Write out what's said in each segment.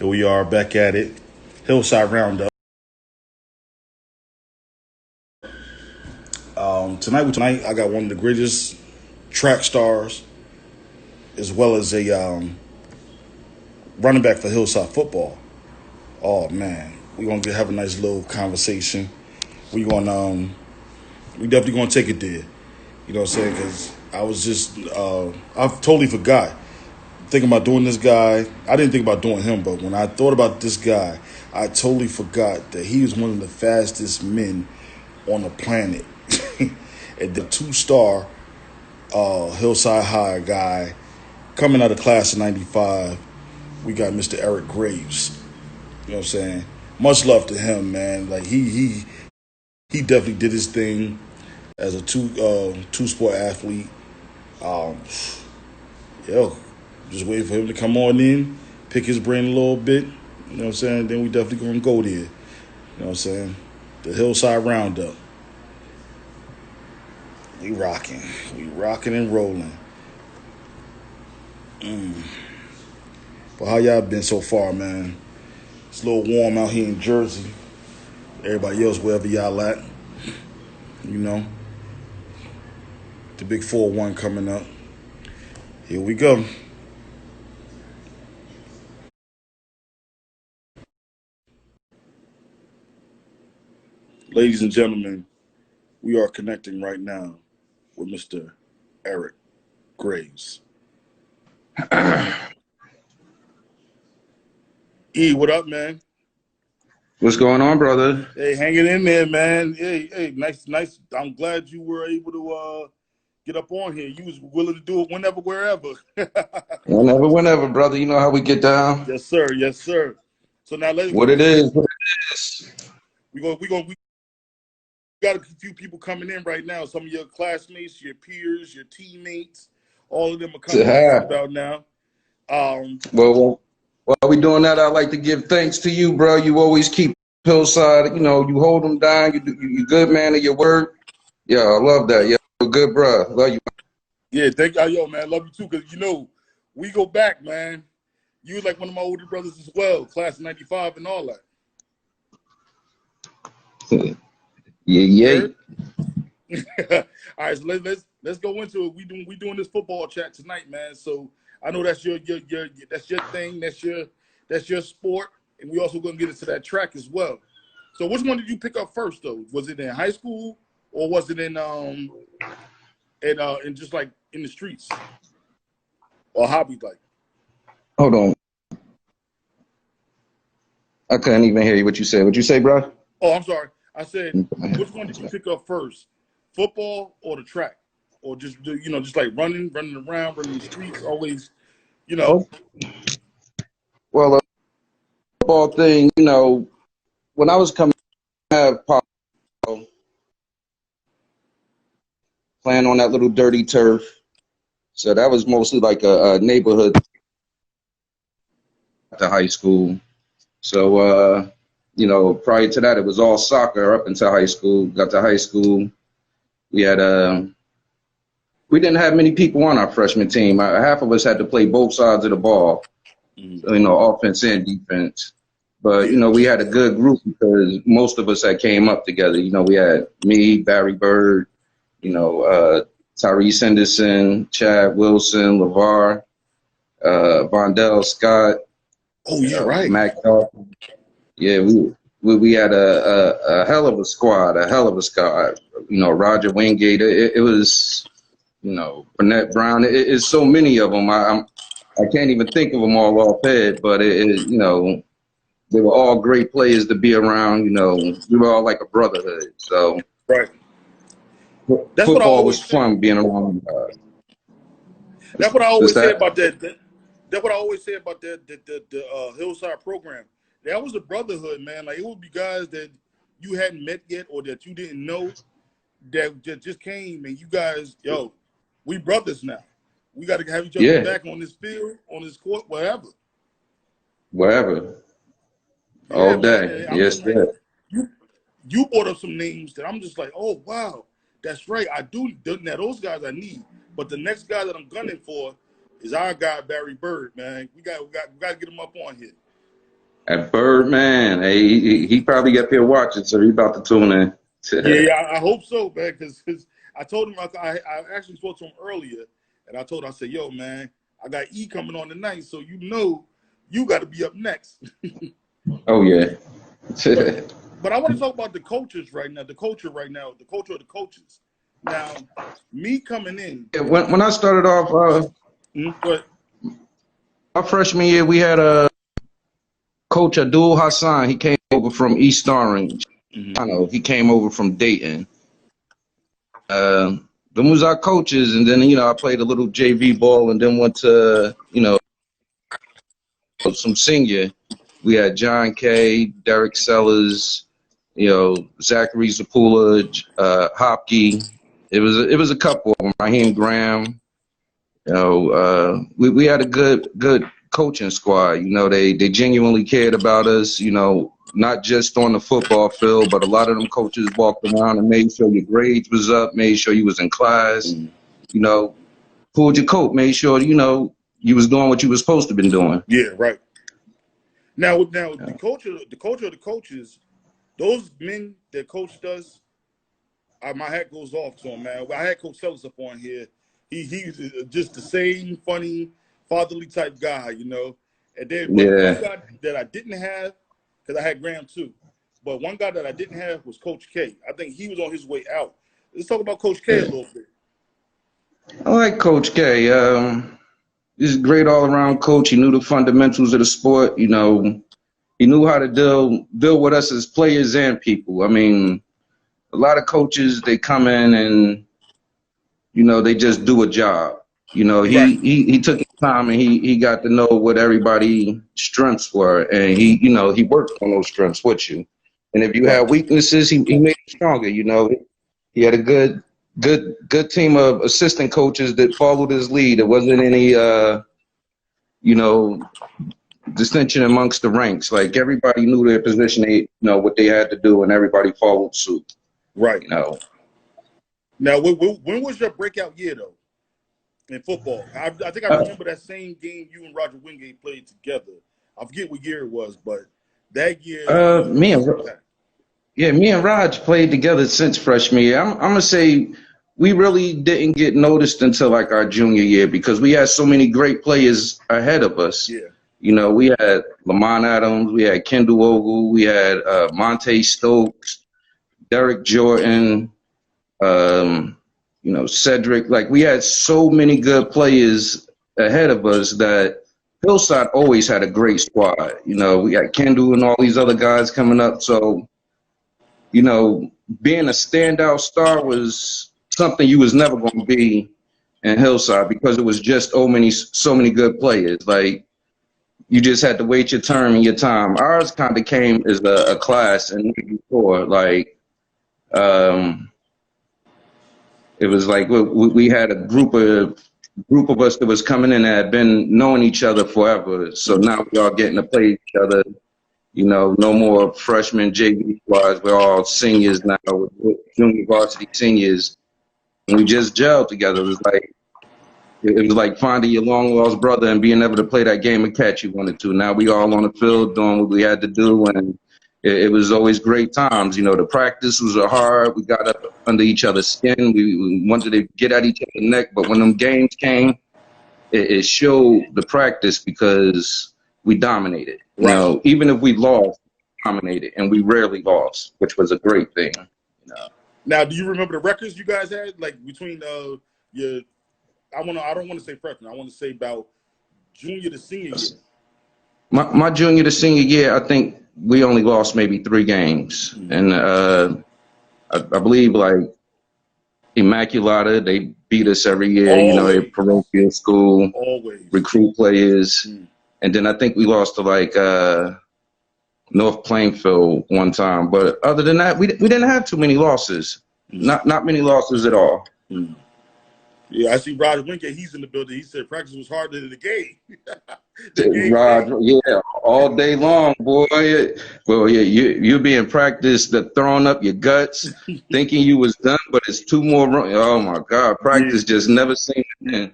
Here we are back at it. Hillside Roundup. Tonight, I got one of the greatest track stars as well as a running back for Hillside football. Oh man, we're gonna have a nice little conversation. We gonna we definitely gonna take it there. You know what I'm saying? Because I was just I totally forgot thinking about doing this guy. I didn't think about doing him, but when I thought about this guy, I totally forgot that he was one of the fastest men on the planet. And the two-star Hillside High guy coming out of class of '95, we got Mr. Eric Graves. You know what I'm saying? Much love to him, man. Like he definitely did his thing as a two sport athlete. Um, yo, just waiting for him to come on in, pick his brain a little bit. You know what I'm saying? Then we definitely gonna go there. You know what I'm saying? The Hillside Roundup. We rocking and rolling. But how y'all been so far, man? It's a little warm out here in Jersey. Everybody else, wherever y'all at, you know, the big 4-1 coming up. Here we go. Ladies and gentlemen, we are connecting right now with Mr. Eric Graves. E, what up, man? What's going on, brother? Hey, hanging in there, man. Hey, nice. I'm glad you were able to get up on here. You was willing to do it whenever, wherever. Whenever, brother. You know how we get down. Yes, sir. Yes, sir. So now What it is, what it is. we got a few people coming in right now. Some of your classmates, your peers, your teammates, all of them are To coming in right have. about now. Um, Well, while we doing that, I'd like to give thanks to you, bro. You always keep Hillside. You know, you hold them down. You good man of your word. Yeah, I love that. Yeah, you're a good, bro. Love you. yeah, thank y'all, yo, man. Love you too, because we go back, man. You was like one of my older brothers as well, class of '95 and all that. Yeah, You yeah. heard? All right, so let's go into it. We doing this football chat tonight, man. So I know that's your that's your thing, that's your sport, and we also gonna get into that track as well. So which one did you pick up first though? Was it in high school or was it in just like in the streets or hobby like? Hold on. I couldn't even hear you. What you said? What you say, bro? Oh, I'm sorry. I said which one did you pick up first, football or the track, or just like running around, running the streets, always, you know. Oh, well, football thing. You know, when I was coming, I have playing on that little dirty turf. So that was mostly like a neighborhood to high school. So, you know, prior to that, it was all soccer up until high school. Got to high school, we had we didn't have many people on our freshman team. Half of us had to play both sides of the ball, so, you know, offense and defense. But you Yeah. know, we had a good group because most of us had came up together. You know, we had me, Barry Bird, you know, Tyrese Henderson, Chad Wilson, LeVar, Vondell Scott, Oh, yeah, right. Mac Dawson. Yeah, we had a hell of a squad, a hell of a squad. You know, Roger Wingate. It was, you know, Burnett Brown. It's so many of them. I can't even think of them all offhand. But you know, they were all great players to be around. You know, we were all like a brotherhood. So Right. That's what I football was always say. fun being around. That's what I What's always say that? about that's what I always say about the Hillside program. That was a brotherhood, man. Like it would be guys that you hadn't met yet or that you didn't know that just came and you guys, yo, we brothers now. We got to have each other's Yeah, back on this field, on this court, whatever. wherever, Yeah, all man. day. And I'm Yes, just like, sir. you brought up some names that I'm just like, oh wow, that's right. I do now those guys I need, but the next guy that I'm gunning for is our guy Barry Bird, man. We got to get him up on here. At Birdman, hey, he probably got there watching, so he about to tune in. Yeah, I hope so, man. Because I told him I actually spoke to him earlier, and I told him, I said, "Yo, man, I got E coming on tonight, so you got to be up next." Oh yeah. But I want to talk about the coaches right now. The culture right now. The culture of the coaches. Now, me coming in. Yeah, when I started off, Go ahead. my freshman year, we had a coach Abdul Hassan. He came over from East Orange. I know he came over from Dayton. Them was our coaches, and then I played a little JV ball, and then went to some senior. We had John Kay, Derek Sellers, Zachary Zapula, Hopkey. It was a couple of them. Raheem Graham. We had a good coaching squad. They genuinely cared about us. Not just on the football field, but a lot of them coaches walked around and made sure your grades was up, made sure you was in class. Pulled your coat, made sure you was doing what you was supposed to been doing. Yeah, right. Now the culture of the coaches, those men that coached us, my hat goes off to him, man. I had Coach Sellers up on here. He's just the same funny, fatherly type guy, And then one guy that I didn't have, because I had Graham too, but one guy that I didn't have was Coach K. I think he was on his way out. Let's talk about Coach K a little bit. I like Coach K. He's a great all-around coach. He knew the fundamentals of the sport. He knew how to deal with us as players and people. I mean, a lot of coaches, they come in and they just do a job. He took his time and he got to know what everybody's strengths were, and he worked on those strengths with you. And if you had weaknesses, he made you stronger. He had a good team of assistant coaches that followed his lead. There wasn't any distinction amongst the ranks. Like, everybody knew their position, what they had to do, and everybody followed suit. Right. Now, when was your breakout year, though, in football? I think I remember that same game you and Roger Wingate played together. I forget what year it was, but that year. Me and Raj played together since freshman year. I'm going to say we really didn't get noticed until like our junior year, because we had so many great players ahead of us. Yeah. We had Lamont Adams, we had Kendall Ogle, we had Monte Stokes, Derek Jordan, Cedric. Like, we had so many good players ahead of us that Hillside always had a great squad. We got Kendall and all these other guys coming up. So, being a standout star was something you was never going to be in Hillside, because it was just so many good players. Like, you just had to wait your turn and your time. Ours kind of came as a class and before, like, it was like we had a group of us that was coming in that had been knowing each other forever. So now we all getting to play each other. No more freshman JV squads. We're all seniors now, junior varsity seniors, and we just gelled together. It was like finding your long lost brother and being able to play that game of catch you wanted to. Now we all on the field doing what we had to do, and it was always great times. The practice was hard. We got up under each other's skin. We wanted to get at each other's neck, but when them games came, it showed the practice, because we dominated. Right. Even if we lost, we dominated, and we rarely lost, which was a great thing. Now, do you remember the records you guys had, like between your? I don't want to say freshman. I want to say about junior to senior year. My junior to senior year, I think we only lost maybe 3 games, and I believe like Immaculata, they beat us every year. Always. A parochial school, always recruit players, and then I think we lost to like North Plainfield one time. But other than that, we didn't have too many losses. Not many losses at all. Yeah, I see Roger Wingate. He's in the building. He said practice was harder than the game. Roger, yeah, all day long, boy. Well, yeah, you be in practice, throwing up your guts, thinking you was done, but it's 2 more runs. Oh my God, practice just never seemed to end.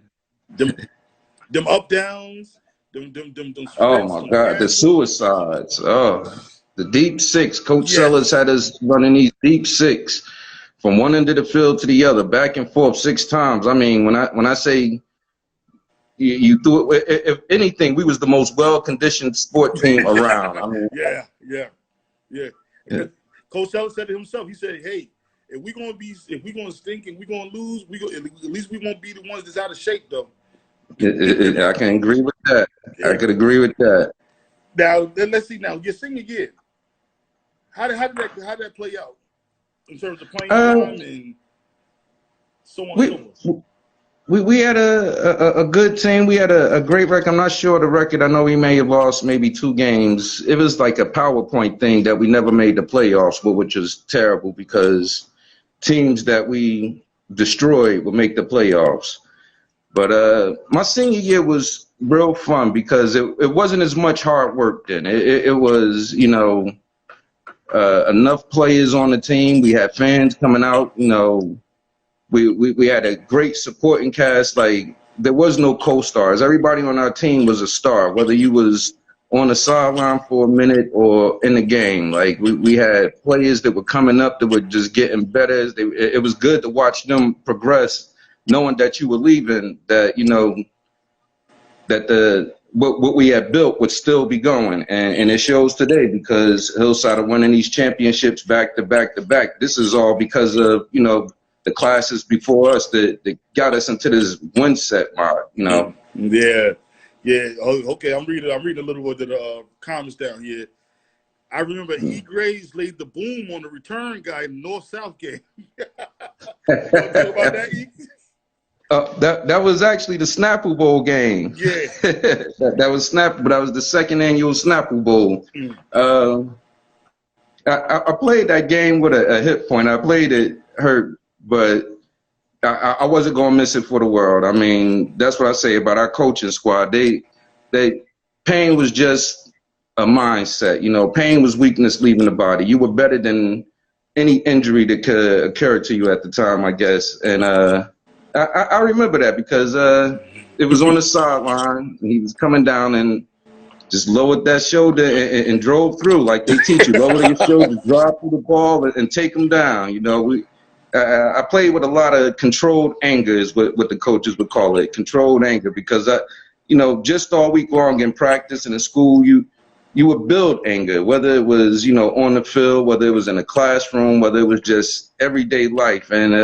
Them up downs, Them Oh sprints, my them God, the scrambles. suicides. Oh, the deep six. Coach Sellers Yes. had us running these deep six from one end of the field to the other, back and forth 6 times. I mean, when I say you threw it, if anything, we was the most well conditioned sport team around. I mean, Yeah, yeah, yeah. Because Coach Ellis said it himself. He said, "Hey, if we gonna stink and we gonna lose, at least we won't be the ones that's out of shape, though." I can agree with that. I Yeah. could agree with that. Now let's see. Now your senior year, how did that play out in terms of playing Uh, time and so on and so we forth? we had a good team. We had a great record. I'm not sure of the record. I know we may have lost maybe 2 games. It was like a PowerPoint thing that we never made the playoffs, which was terrible because teams that we destroyed would make the playoffs. But my senior year was real fun because it wasn't as much hard work then. It was, enough players on the team. We had fans coming out. We had a great supporting cast. Like there was no co-stars. Everybody on our team was a star, whether you was on the sideline for a minute or in the game. Like we had players that were coming up that were just getting better. It was good to watch them progress, knowing that you were leaving. That what we had built would still be going, and it shows today because Hillside are winning these championships back to back to back. This is all because of the classes before us that got us into this win set mark. Yeah, yeah. Oh, okay, I'm reading. A little bit of the comments down here. I remember E. Graves laid the boom on the return guy in the North-South game. You know about that, E? That was actually the Snapple Bowl game. Yeah. that was Snapple, but that was the second annual Snapple Bowl. I played that game with a hit point. I played it hurt, but I wasn't gonna miss it for the world. I mean, that's what I say about our coaching squad. Pain was just a mindset. Pain was weakness leaving the body. You were better than any injury that could occur to you at the time, I guess. And I remember that because it was on the sideline. He was coming down and just lowered that shoulder and drove through like they teach you. Lower your shoulder, drive through the ball, and take them down. I played with a lot of controlled anger is what the coaches would call it, controlled anger, because just all week long in practice and in school, you would build anger, whether it was, on the field, whether it was in a classroom, whether it was just everyday life. And,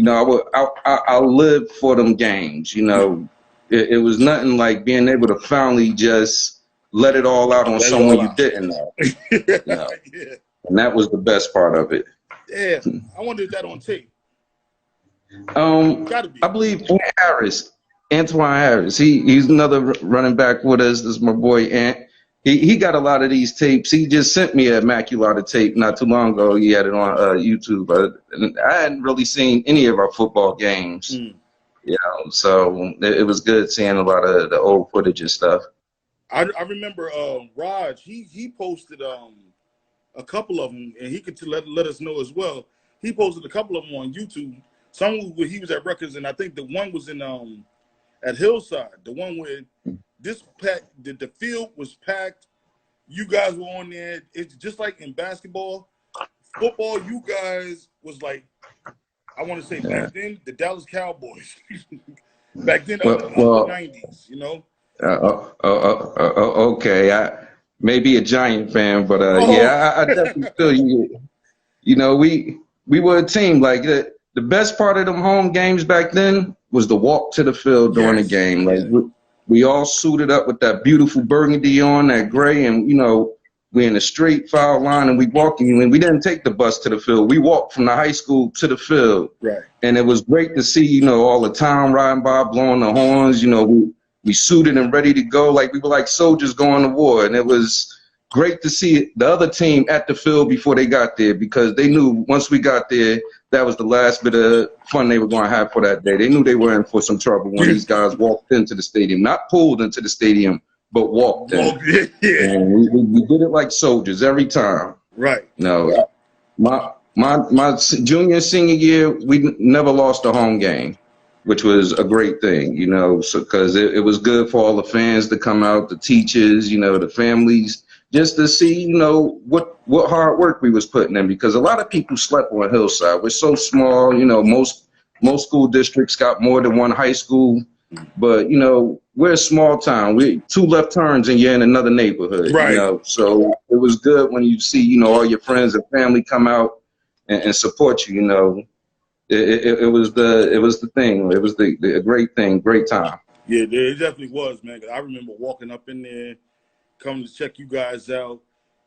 I lived for them games. It was nothing like being able to finally just let it all out on Let it someone all you out. didn't know. Yeah. And that was the best part of it. Yeah. I wonder if that on tape. Gotta be. I believe Antoine Harris. He's another running back with us. This is my boy Ant. He got a lot of these tapes. He just sent me a Immaculata tape not too long ago. He had it on YouTube. I hadn't really seen any of our football games. So it was good seeing a lot of the old footage and stuff. I remember Raj. He posted a couple of them, and he could let us know as well. He posted a couple of them on YouTube. Some where he was at Rutgers, and I think the one was in at Hillside. The one where the field was packed. You guys were on there. It's just like in basketball, football. You guys was like, I want to say back then the Dallas Cowboys. Back then, of the 90s, Okay, I may be a Giant fan, but yeah, I definitely feel you. We were a team. Like the best part of them home games back then was the walk to the field during the game. Like we all suited up with that beautiful burgundy on, that gray, and we in a straight foul line, and we walking. And we didn't take the bus to the field. We walked from the high school to the field, right? And it was great to see all the town riding by, blowing the horns. We suited and ready to go, like we were like soldiers going to war, and it was great to see the other team at the field before they got there, because they knew once we got there, that was the last bit of fun they were going to have for that day. They knew they were in for some trouble when these guys walked into the stadium, not pulled into the stadium, but walked in. And we did it like soldiers every time. Right. My junior and senior year, we never lost a home game. which was a great thing, you know, so because it was good for all the fans to come out, the teachers, you know, the families, just to see, you know, what hard work we was putting in, because a lot of people slept on Hillside. We're so small, you know, most school districts got more than one high school, but you know, we're a small town. We two left turns and you're in another neighborhood, you Right. know. So it was good when you see, you know, all your friends and family come out and support you, you know. It was the thing. It was the great thing, great time. Yeah, it definitely was, man. 'Cause I remember walking up in there, coming to check you guys out.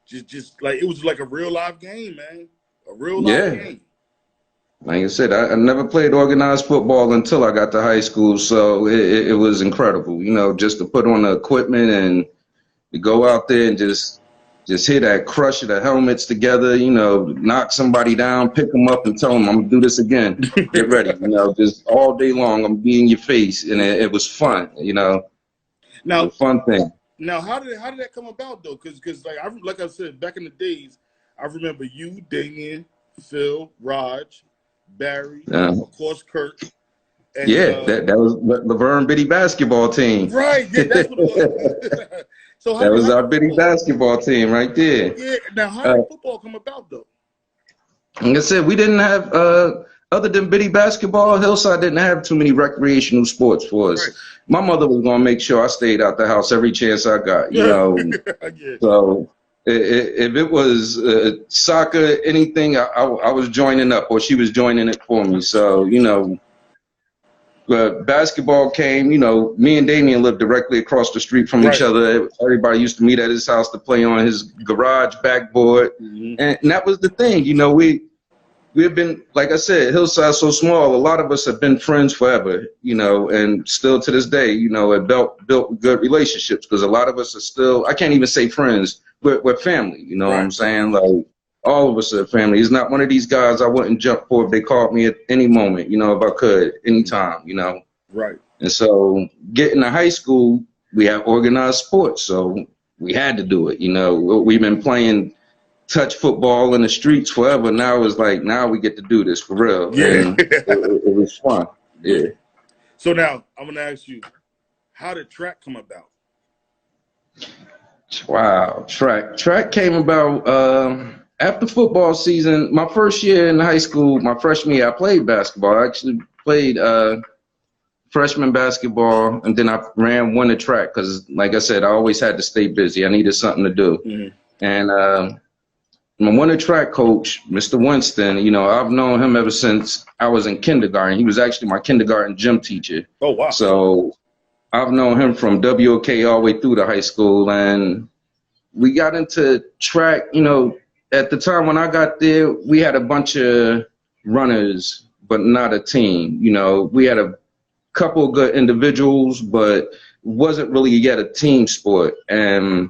Just like it was like a real live game, man. A real live Yeah. game. Like I said, I never played organized football until I got to high school, so it was incredible. You know, just to put on the equipment and to go out there and just hit that, crush the helmets together. You know, knock somebody down, pick them up, and tell them I'm gonna do this again. Get ready. You know, just all day long, I'm be in your face, and it was fun. You know, it was Now, a fun thing. now, how did that come about though? Because like I said back in the days, I remember you, Damien, Phil, Raj, Barry, Uh, of course, Kurt, and yeah, that was Laverne Biddy basketball team. right, yeah, that's what it was. So That was how our did bitty football? basketball team right there. Yeah, now how Uh, did football come about though? like I said, we didn't have, other than bitty basketball, Hillside didn't have too many recreational sports for Right. us. My mother was going to make sure I stayed out the house every chance I got, you Yeah. know. Yeah. So if it was soccer, anything, I was joining up, or she was joining it for me. So, you know, basketball came, you know, me and Damien lived directly across the street from each Right. other. Everybody used to meet at his house to play on his garage backboard. Hmm. And that was the thing, you know, we've been, like I said, Hillside's so small. A lot of us have been friends forever, you know, and still to this day, you know, have built good relationships, because a lot of us are still, I can't even say friends, we're family, you know what Right. I'm saying? Like, all of us are family. He's not one of these guys I wouldn't jump for if they called me at any moment, you know, if I could, anytime, you know. Right. And so getting to high school, we have organized sports, so we had to do it, you know. We've been playing touch football in the streets forever. Now it's like, now we get to do this for real, Yeah. and it was fun. Yeah. Yeah. So now I'm gonna ask you, how did track come about? Wow. Track came about after football season. My first year in high school, my freshman year, I played basketball. I actually played freshman basketball, and then I won the track because, like I said, I always had to stay busy. I needed something to do, Hmm. and my winter track coach, Mr. Winston, you know, I've known him ever since I was in kindergarten. He was actually my kindergarten gym teacher. Oh wow. So I've known him from WOK all the way through to high school. And we got into track, you know, at the time when I got there, we had a bunch of runners, but not a team. You know, we had a couple of good individuals, but wasn't really yet a team sport. And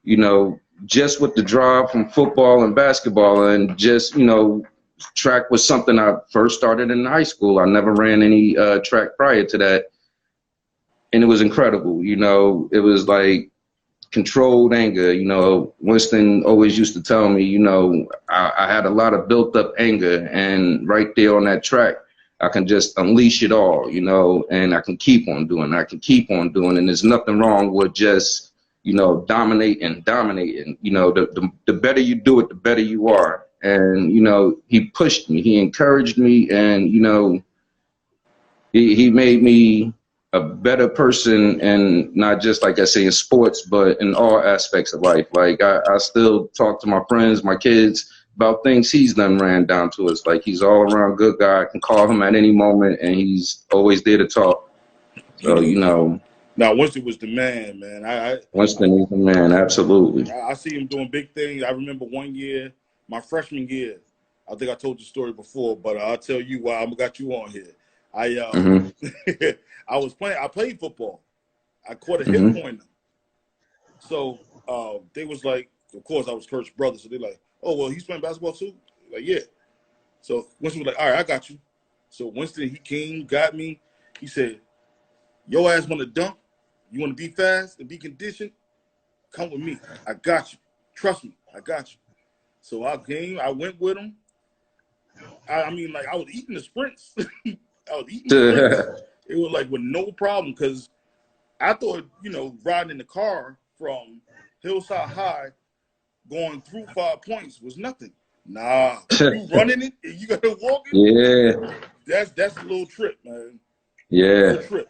you know, just with the drive from football and basketball, and just, you know, track was something I first started in high school. I never ran any track prior to that. And it was incredible. You know, it was like controlled anger. You know, Winston always used to tell me, you know, I had a lot of built up anger, and right there on that track, I can just unleash it all, you know, and I can keep on doing. I can keep on doing, and there's nothing wrong with just, you know, dominating. You know, the better you do it, the better you are. And you know, he pushed me, he encouraged me, and you know, he made me a better person, and not just, like I say, in sports, but in all aspects of life. Like I still talk to my friends, my kids, about things he's done, ran down to us. Like, he's all around good guy. I can call him at any moment, and he's always there to talk. So, You you know, now Winston was the man, man. Winston is the man, absolutely. I see him doing big things. I remember one year, my freshman year. I think I told the story before, but I'll tell you why I got you on here. I Hmm. I was playing. I played football. I caught a hip Hmm. pointer. So they was like, of course, I was Kurt's brother. So they're like, oh well, he's playing basketball too. Like, yeah. So Winston was like, all right, I got you. So Winston, he came, got me. He said, your ass want to dunk? You want to be fast and be conditioned? Come with me. I got you. Trust me. I got you. So I went with him. I mean, like, I was eating the sprints. I was eating sprints. It was like with no problem because I thought, riding in the car from Hillside High going through 5 points was nothing. Nah, you running it and you got to walk it. Yeah. That's a little trip, man. Yeah. It's a trip.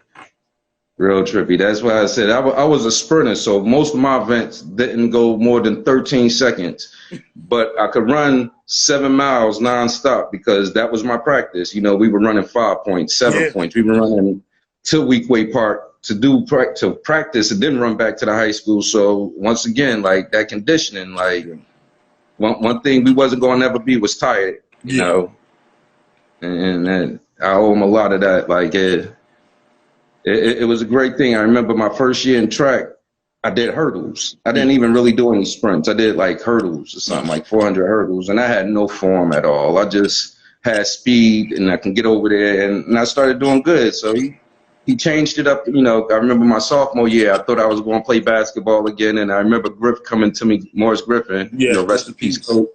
Real trippy. That's why I said I was a sprinter, so most of my events didn't go more than 13 seconds. But I could run 7 miles nonstop because that was my practice. We were running 5 points, 7 points. We were running to Weekway Park to practice and then run back to the high school. So once again, like that conditioning, like one thing we wasn't going to ever be was tired, you know. And I owe him a lot of that. Like it was a great thing. I remember my first year in track, I did hurdles. I didn't even really do any sprints. I did like hurdles or something, like 400 hurdles, and I had no form at all. I just had speed, and I can get over there, and I started doing good. So he changed it up. I remember my sophomore year, I thought I was going to play basketball again, and I remember Griff coming to me, Morris Griffin, rest in peace, coach.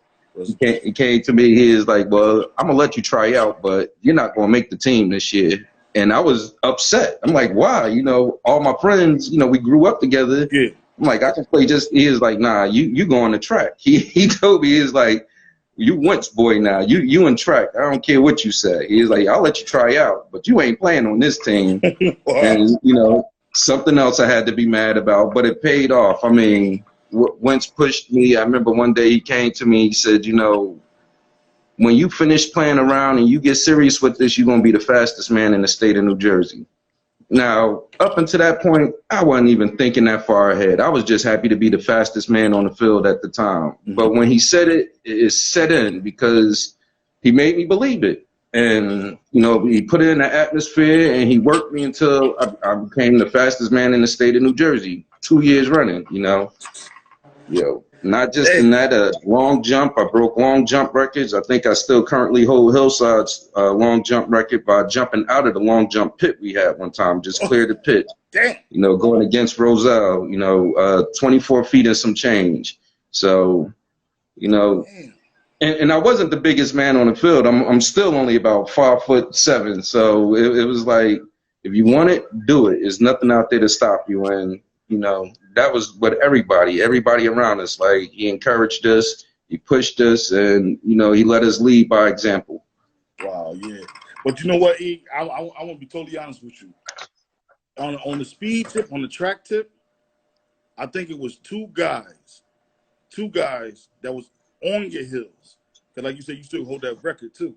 He came to me. He was like, well, I'm going to let you try out, but you're not going to make the team this year. And I was upset. I'm like, why? All my friends, we grew up together. Yeah. I'm like, I can play just, he is like, nah, you go on the track. He told me, he's like, you Wentz boy now. You in track. I don't care what you say. He's like, I'll let you try out, but you ain't playing on this team. Wow. And, something else I had to be mad about, but it paid off. I mean, Wentz pushed me. I remember one day he came to me, he said, when you finish playing around and you get serious with this, you're going to be the fastest man in the state of New Jersey. Now, up until that point, I wasn't even thinking that far ahead. I was just happy to be the fastest man on the field at the time. Mm-hmm. But when he said it, it set in because he made me believe it. And, he put it in the atmosphere and he worked me until I became the fastest man in the state of New Jersey, 2 years running, Not just in that long jump. I broke long jump records. I think I still currently hold Hillside's long jump record by jumping out of the long jump pit we had one time. Just cleared the pit. Damn. Going against Roselle, 24 feet and some change. So, and I wasn't the biggest man on the field. I'm still only about 5'7". So it was like, if you want it, do it. There's nothing out there to stop you. And, that was what everybody around us, like, he encouraged us, he pushed us, and, he let us lead by example. Wow, yeah. But you know what, E? I want to be totally honest with you. On the speed tip, on the track tip, I think it was two guys that was on your heels. Because like you said, you still hold that record, too.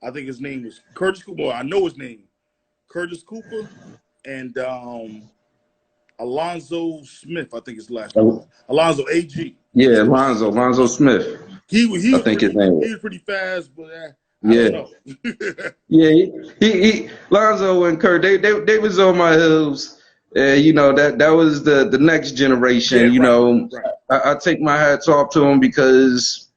I think his name was Curtis Cooper. I know his name. Curtis Cooper and Alonzo Smith, I think his last name. Alonzo AG. Yeah, Alonzo Smith. He was pretty fast, but I don't know. Yeah, he Lonzo and Kurt, they was on my heels. That was the next generation. Right. I take my hats off to them because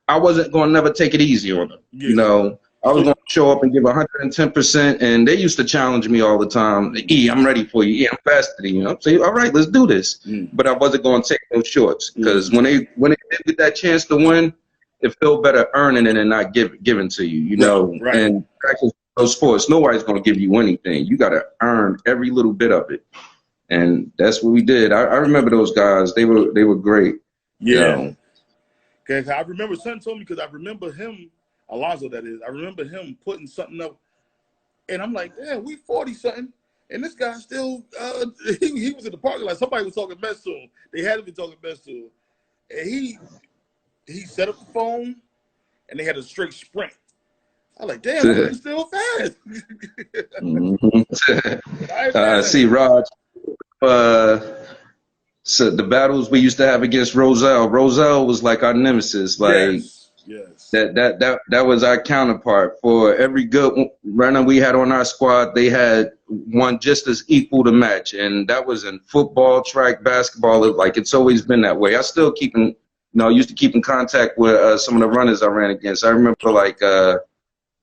I wasn't going to never take it easy on them. Yeah. I was going to show up and give 110%, and they used to challenge me all the time. E, I'm ready for you. E, I'm faster than you. I'm saying, all right, let's do this. But I wasn't going to take those shorts because when they did get that chance to win, it felt better earning it and not given to you. Right. And practice those sports, nobody's going to give you anything. You got to earn every little bit of it, and that's what we did. I remember those guys. They were great. Yeah. Okay, I remember son told me because I remember him. Alonzo, that is. I remember him putting something up, and I'm like, damn, we 40-something, and this guy still, he was in the parking lot. Somebody was talking mess to him. They had to be talking mess to him. And he set up the phone, and they had a straight sprint. I was like, damn, he's still fast. See, Raj, so the battles we used to have against Roselle was like our nemesis. Like, yes. That was our counterpart. For every good runner we had on our squad, they had one just as equal to match, and that was in football, track, basketball. Like, it's always been that way. I still used to keep in contact with some of the runners I ran against. I remember like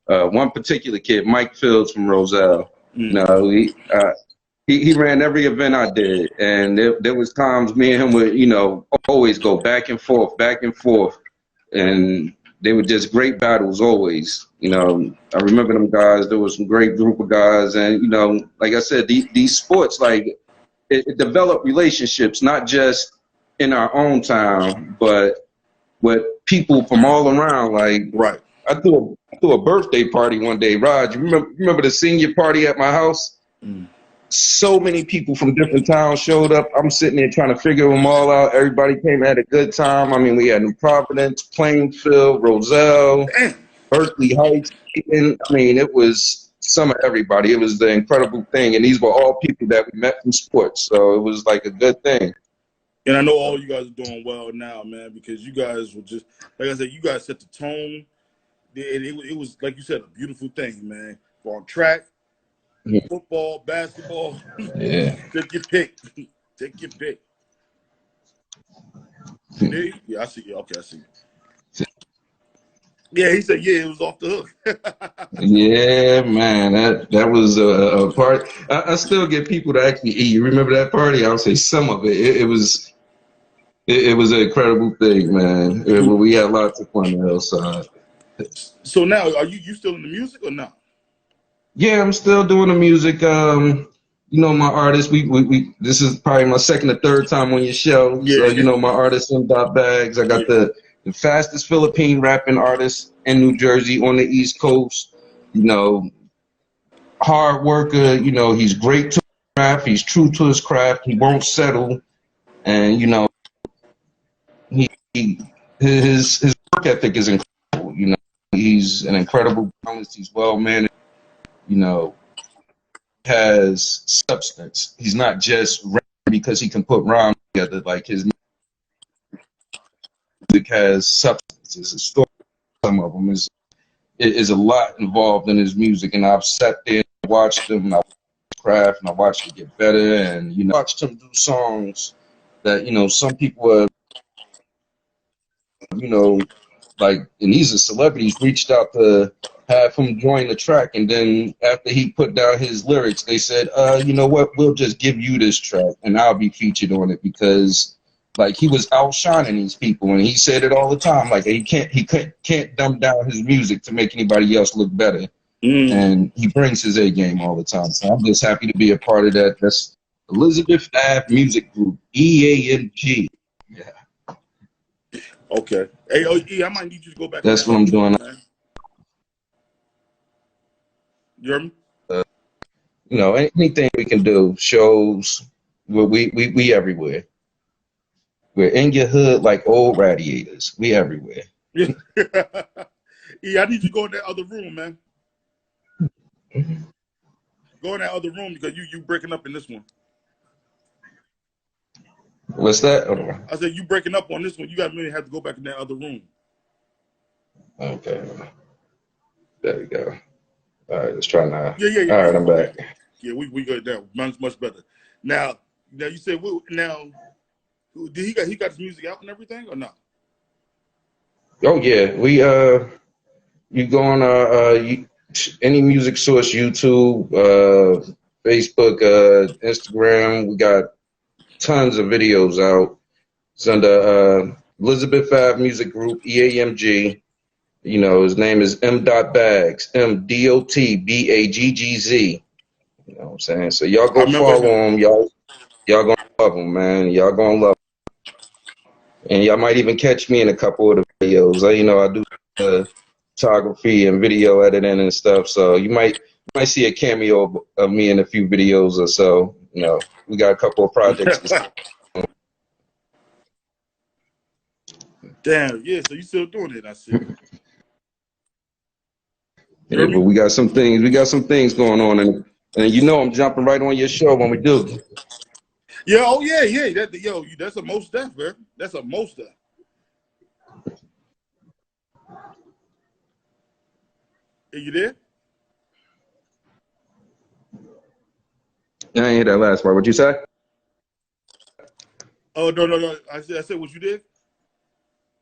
one particular kid, Mike Fields from Roselle. He ran every event I did, and there was times me and him would always go back and forth, and they were just great battles always. You know, I remember them guys. There was some great group of guys, and you know, like I said, these sports like it developed relationships not just in our own town, but with people from all around. Like Right. I threw a birthday party one day. Raj, you remember the senior party at my house? Mm. So many people from different towns showed up. I'm sitting there trying to figure them all out. Everybody came, had a good time. I mean, we had New Providence, Plainfield, Roselle, Damn. Berkeley Heights. And, I mean, it was some of everybody. It was the incredible thing. And these were all people that we met from sports. So it was like a good thing. And I know all you guys are doing well now, man, because you guys were just, like I said, you guys set the tone. And it was, like you said, a beautiful thing, man. On track, football, basketball, Yeah. take your pick. Take your pick. Yeah, I see you. Okay, I see you. Yeah, he said, yeah, it was off the hook. Yeah, man, that was a part. I still get people to actually eat. You remember that party? I'll say some of it. It was an incredible thing, man. We had lots of fun on Hillside. So now, are you still in the music or not? Yeah, I'm still doing the music. You know, my artist. We this is probably my second or third time on your show. So Yeah. you know, my artist M. Bags. I got the fastest Philippine rapping artist in New Jersey on the East Coast. You know, hard worker. You know, he's great to his craft. He's true to his craft. He won't settle, and you know, his work ethic is incredible. You know, he's an incredible balanced. He's well managed. You know, has substance. He's not just rapping because he can put rhymes together. Like his music has substance. It's a story. Some of them is a lot involved in his music, and I've sat there and watched him. I watched his craft, and I watched him get better, and you know, watched him do songs that you know some people are, you know, like, and he's a celebrity. He's reached out to have him join the track, and then after he put down his lyrics, they said, you know what, we'll just give you this track, and I'll be featured on it because, like, he was outshining these people, and he said it all the time, like he can't dumb down his music to make anybody else look better, and he brings his A game all the time. So I'm just happy to be a part of that. That's Elizabeth Ave Music Group, EAMG. Yeah. Okay. Hey, E, I might need you to go back. That's what I'm doing. Man. You hear me? You know, anything we can do, shows, we everywhere. We're in your hood like old radiators. We everywhere. Yeah. E, I need you to go in that other room, man. Go in that other room because you breaking up in this one. What's that? I said you breaking up on this one. You got to have to go back in that other room. Okay. There we go. All right, let's try now. Yeah. All right, I'm back. Yeah, we got that. Much better. Now you said now. Did he got his music out and everything or not? Oh yeah, we you go on any music source, YouTube, Facebook, Instagram. We got tons of videos out. It's under Elizabeth Ave Music Group, EAMG. You know, his name is M. Bags, MDOTBAGGZ. You know what I'm saying? So y'all go follow him. Y'all gonna love him, man. Y'all gonna love him. And y'all might even catch me in a couple of the videos. You know, I do photography and video editing and stuff. So you might see a cameo of me in a few videos or so. You know, we got a couple of projects. Damn, yeah. So you still doing it? I see. Yeah, but we got some things. We got some things going on, and you know I'm jumping right on your show when we do. Yeah. Oh yeah. That's a most deaf, man. That's a most deaf. Are you there? I ain't hear that last part. What you say? Oh no. I said what you did.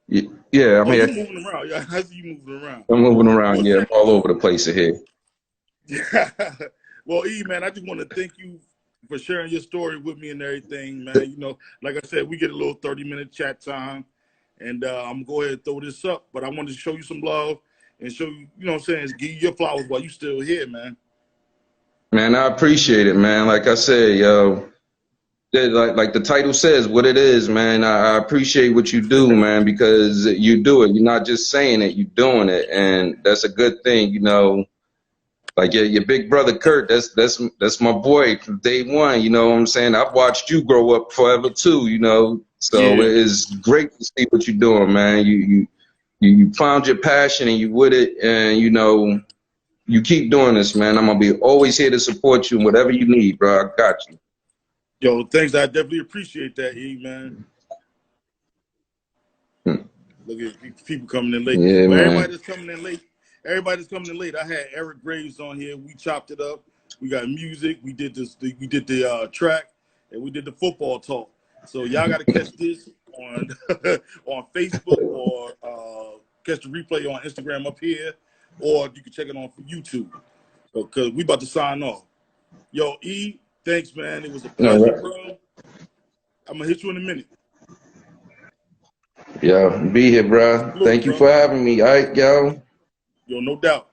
Yeah, I'm here. You moving around. Yeah, I see you moving around. I'm moving around. Yeah, I'm all over the place here. Yeah. Well, E, man, I just want to thank you for sharing your story with me and everything, man. You know, like I said, we get a little 30-minute chat time, and I'm gonna go ahead and throw this up. But I wanted to show you some love and show you, you know what I'm saying, give you your flowers while you still here, man. Man, I appreciate it, man. Like I said, yo, like the title says, what it is, man. I appreciate what you do, man, because you do it. You're not just saying it, you're doing it, and that's a good thing, you know. Like your big brother Kurt, that's my boy from day one. You know what I'm saying? I've watched you grow up forever too. You know, so Yeah, it's great to see what you're doing, man. You found your passion and you with it, and you know you keep doing this, man. I'm gonna be always here to support you in whatever you need, bro. I got you. yo, thanks. I definitely appreciate that, E man. Look at people coming in late. Yeah, Well, everybody man. that's coming in late, everybody that's coming in late. I had Eric Graves on here. We chopped it up. We got music. We did this. We did the track, and we did the football talk. So y'all got to catch this on on Facebook or catch the replay on Instagram up here, or you can check it on YouTube. Because we about to sign off. Yo, E, thanks, man. It was a No, pleasure, right. bro. I'm gonna hit you in a minute. Yeah, be here, bro. Salute, Thank you bro. for having me. All right, yo. Yo, no doubt.